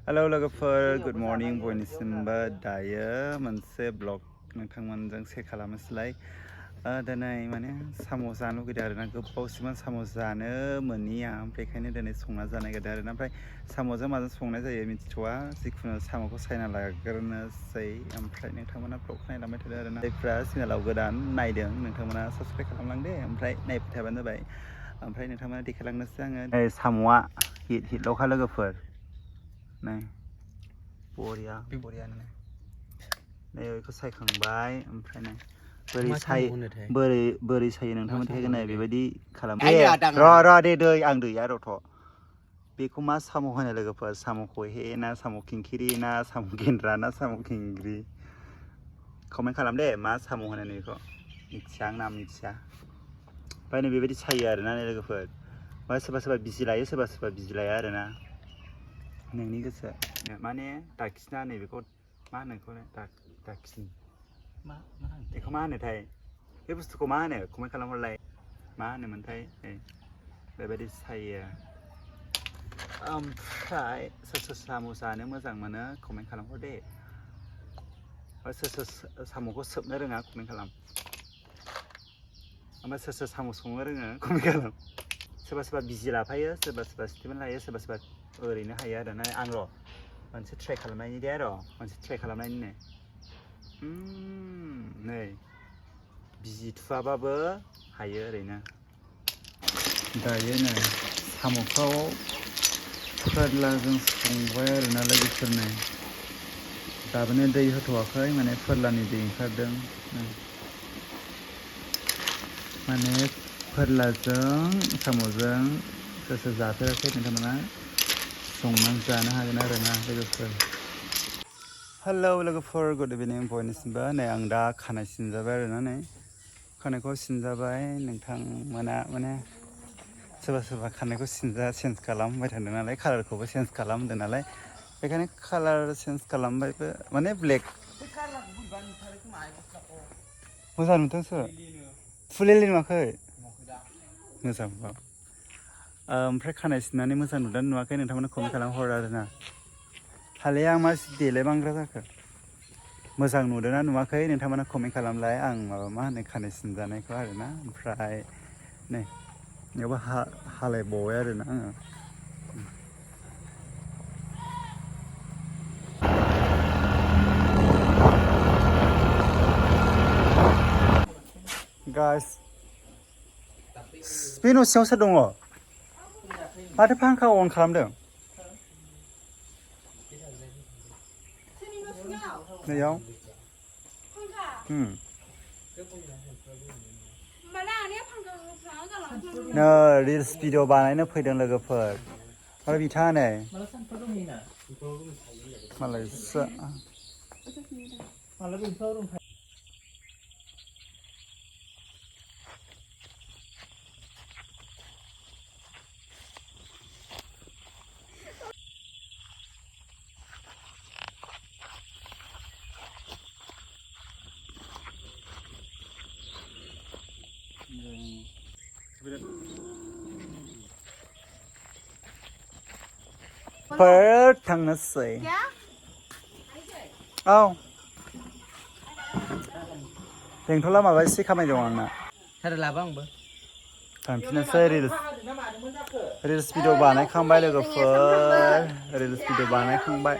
Hello logofer good morning बयनिसिमबो दायो मोनसे blog नोंथांमोनजों share खालामनोसैलाय दिनै माने साम' जानो लुगैदों आरोना गोबावसिम साम' जानो मोनिया ओमफ्राय बेखायनो दिनै संना जानो नागिरदों आरोना ओमफ्राय साम'जों माजों संनाय जायो मिथिथ'वा जिखुनु साम'खौ सायना लाग्रोनोसै ओमफ्राय नोंथांमोना ब्लग नायलांबाय थादो आरोना जायफ्रा चेनेलाव गोदान नायदों नोंथांमोना साबस्क्राइब खालामलांदे ओमफ्राय नायबाय थाबानो जाबाय ओमफ्राय नोंथांमोना देखायलांनोसै आङो साम'आ हिटल'खा लोगोफोर नै बरिया नै बेखौ सायखांबाय ओमफ्राय नै बोरै सायो नोंथांमोन देखायगोन नै बेबायदि खालाम र' दे दै आं दैया रथ' बेखौ मा साम' होनो लोगोफोर साम' खहे ना साम' खिंखिरि ना साम' गेन्द्रा ना साम' खिंग्रि कमेन्ट खालाम दे मा साम' होनो बेखौ मिथिया आं नाम मिथिया ओमफ्राय नै बेबायदि सायो आरोना नै लोगोफोर ओमफ्राय सोरबा बिजि लायो सोरबा बिजि लाया आरोना नोंनि गोसो माने दाखिना नैबेखौ मा होनो दाखिनि बेखौ मा होनोथाय बे बुस्थुखौ मा होनो कमेन्ट खालामहरलाय मा होनोमोनथाय बेबायदि सायो ओमफ्राय सोर साम' जानो मोजां मोनो कमेन्ट खालामहर दे सोर साम'खौ सोबनो रोङा कमेन्ट खालाम ओमफ्राय सोर साम' संनो रोङो कमेन्ट खालाम सोरबा बिजि लाफायो सोरबा स्टिमेन्ट लायो सोरबा ओरैनो हायो आरोना आं र' मोनसे ट्राइ खालामनायनि दे मोनसे ट्राइ खालामनायनि नै बिजि थुवाबाबो हायो ओरैनो दायो नै साम'खौ फोरलाजों संबाय आरोना लोगोफोर नै दाबोनो दै होथ'वाखै माने फोरलानि दै ओंखारदों माने फोरलाजों साम'जों सोर जाफेराखै नोंथांमोना संनानै जानो हागोन आरोना लोगोफोर हेलौ लोगोफोर गुड इभिनिं बयनिसिमबो नै आं दा खानाय सिनजाबाय आरोना नै खानायखौ सिनजाबाय नोंथांमोना माने सोरबा खानायखौ चेन्ज खालामबाय थादों नालाय कालारखौबो चेन्ज खालाम होनदों नालाय बेखायनो कालार चेन्ज खालामबायबो माने ब्लेक मोजां नुदोंसो फुलेलि नुवाखै मोजां ओमफ्राय खानाय सिननानै मोजां नुदों नुवाखै नोंथांमोना कमेन्ट खालामहर आरोना हाले आं मा देलाय बांग्रा जाखो मोजां नुदोंना नुवाखै नोंथांमोना कमेन्ट खालामलाय आं मा होनो खानाय सिनजानायखौ आरोना ओमफ्राय नै बेयावबो हालायबावबाय आरोना आङो गाइस बे न' सिङाव सोर दङ माथो फांखा अन खालामदों नैयाव रिल्स भिडिअ बानायनो फैदों लोगोफोर आरो बिथाङा नै मालायसो थांनोसै औ बेंथला माबा एसे खामानि दं आंना थांफिननोसै रिल्स भिडिअ बानायखांबाय लोगोफोर रिल्स भिडिअ बानायखांबाय